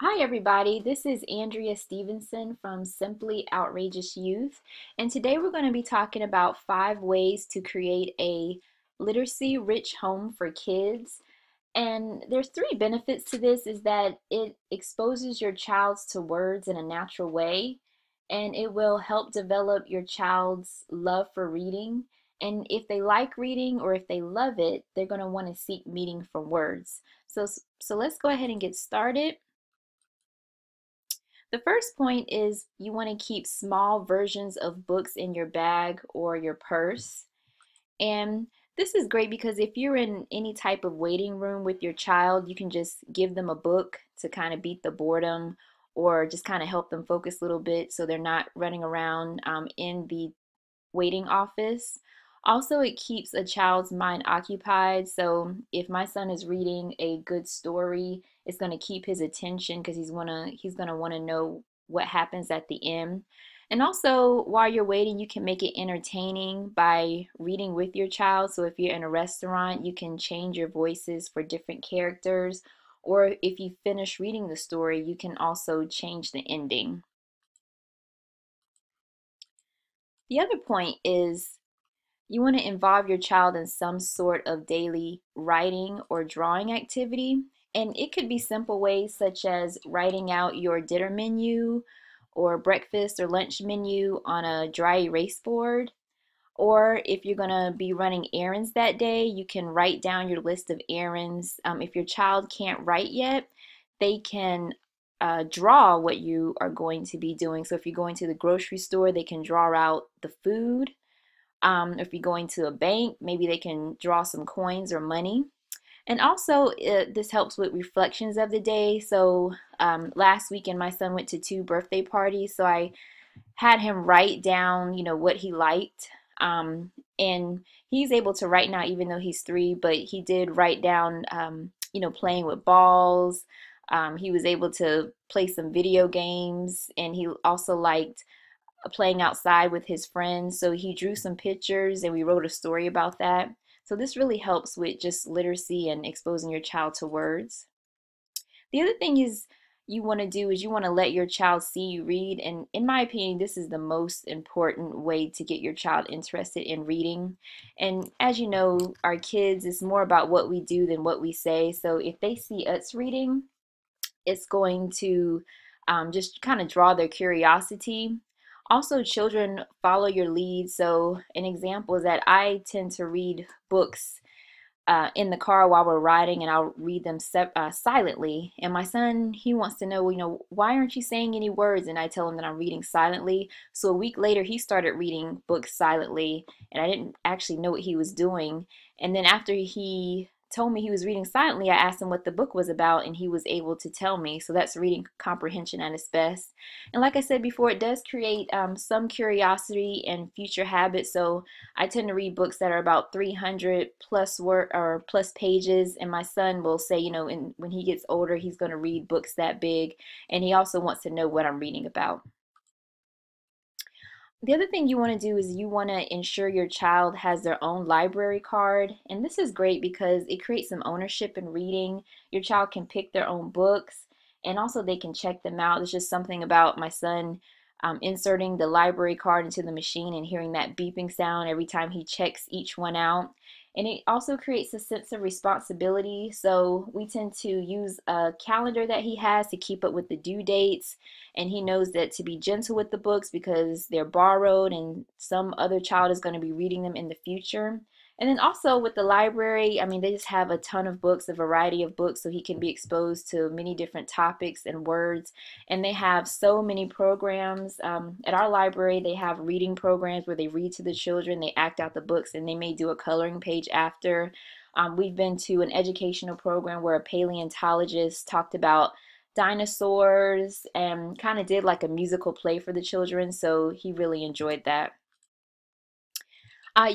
Hi, everybody. This is Andrea Stevenson from Simply Outrageous Youth, and today we're going to be talking about 5 ways to create a literacy-rich home for kids. And there's 3 benefits to this is that it exposes your child to words in a natural way, and it will help develop your child's love for reading. And if they like reading or if they love it, they're going to want to seek meaning from words. So let's go ahead and get started. The first point is you want to keep small versions of books in your bag or your purse. And this is great because if you're in any type of waiting room with your child, you can just give them a book to kind of beat the boredom or just kind of help them focus a little bit so they're not running around in the waiting office. Also, it keeps a child's mind occupied. So if my son is reading a good story, it's going to keep his attention because he's gonna want to know what happens at the end. And also, while you're waiting, you can make it entertaining by reading with your child. So if you're in a restaurant, you can change your voices for different characters. Or if you finish reading the story, you can also change the ending. The other point is you want to involve your child in some sort of daily writing or drawing activity. And it could be simple ways such as writing out your dinner menu or breakfast or lunch menu on a dry erase board. Or if you're going to be running errands that day, you can write down your list of errands. If your child can't write yet, they can draw what you are going to be doing. So if you're going to the grocery store, they can draw out the food. If you're going to a bank, maybe they can draw some coins or money. And also, this helps with reflections of the day. So last weekend, my son went to 2 birthday parties. So I had him write down, what he liked. And he's able to write now, even though he's 3, but he did write down, playing with balls. He was able to play some video games, and he also liked playing outside with his friends. So he drew some pictures and we wrote a story about that. So this really helps with just literacy and exposing your child to words. The other thing is you want to do is you want to let your child see you read. And in my opinion, this is the most important way to get your child interested in reading. And as you know, our kids, it's more about what we do than what we say. So if they see us reading, it's going to just kind of draw their curiosity. Also, children follow your lead. So, an example is that I tend to read books in the car while we're riding, and I'll read them silently. And my son, he wants to know, why aren't you saying any words? And I tell him that I'm reading silently. So a week later, he started reading books silently, and I didn't actually know what he was doing. And then after he told me he was reading silently, I asked him what the book was about, and he was able to tell me. So that's reading comprehension at its best. And like I said before, it does create some curiosity and future habits. So I tend to read books that are about 300 plus word or plus pages, and my son will say, when he gets older, he's going to read books that big, and he also wants to know what I'm reading about. The other thing you want to do is you want to ensure your child has their own library card. And this is great because it creates some ownership in reading. Your child can pick their own books and also they can check them out. There's just something about my son inserting the library card into the machine and hearing that beeping sound every time he checks each one out. And it also creates a sense of responsibility. So we tend to use a calendar that he has to keep up with the due dates, and he knows that to be gentle with the books because they're borrowed and some other child is going to be reading them in the future. And then also with the library, I mean, they just have a ton of books, a variety of books, so he can be exposed to many different topics and words. And they have so many programs. At our library, they have reading programs where they read to the children, they act out the books, and they may do a coloring page after. We've been to an educational program where a paleontologist talked about dinosaurs and kind of did like a musical play for the children, so he really enjoyed that.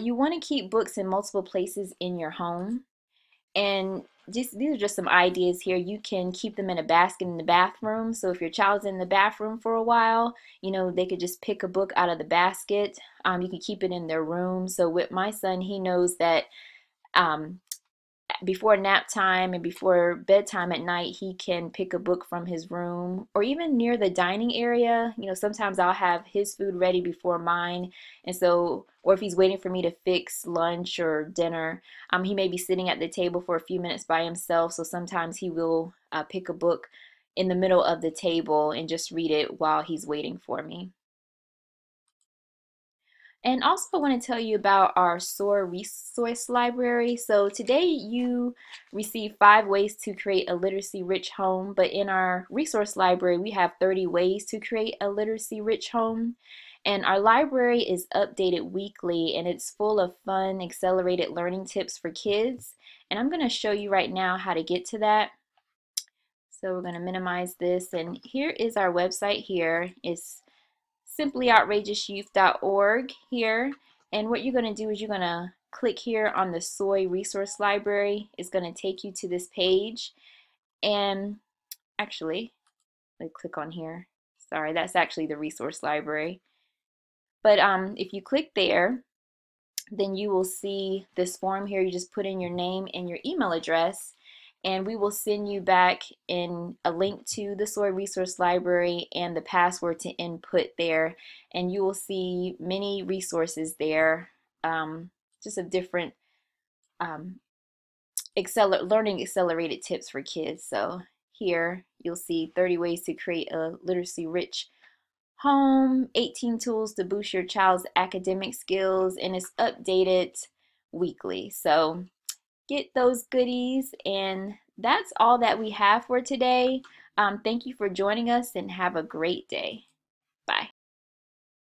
You want to keep books in multiple places in your home, and just these are just some ideas here. You can keep them in a basket in the bathroom. So if your child's in the bathroom for a while, they could just pick a book out of the basket. You can keep it in their room. So with my son, he knows that um, before nap time and before bedtime at night, he can pick a book from his room or even near the dining area. You know, sometimes I'll have his food ready before mine. And so, or if he's waiting for me to fix lunch or dinner, he may be sitting at the table for a few minutes by himself. So sometimes he will pick a book in the middle of the table and just read it while he's waiting for me. And also, I want to tell you about our SOAR resource library. So today you receive 5 ways to create a literacy-rich home, but in our resource library, we have 30 ways to create a literacy-rich home. And our library is updated weekly, and it's full of fun, accelerated learning tips for kids. And I'm going to show you right now how to get to that. So we're going to minimize this, and here is our website here. It's simplyoutраgeousyouth.org here. And what you're going to do is you're going to click here on the Soy Resource Library. It's going to take you to this page. And actually, let me click on here. Sorry, that's actually the resource library. But if you click there, then you will see this form here. You just put in your name and your email address, and we will send you back in a link to the Soy Resource Library and the password to input there, and you will see many resources there, just of different um, learning accelerated tips for kids. So here you'll see 30 ways to create a literacy rich home, 18 tools to boost your child's academic skills, and it's updated weekly. So get those goodies, and that's all that we have for today. Thank you for joining us, and have a great day.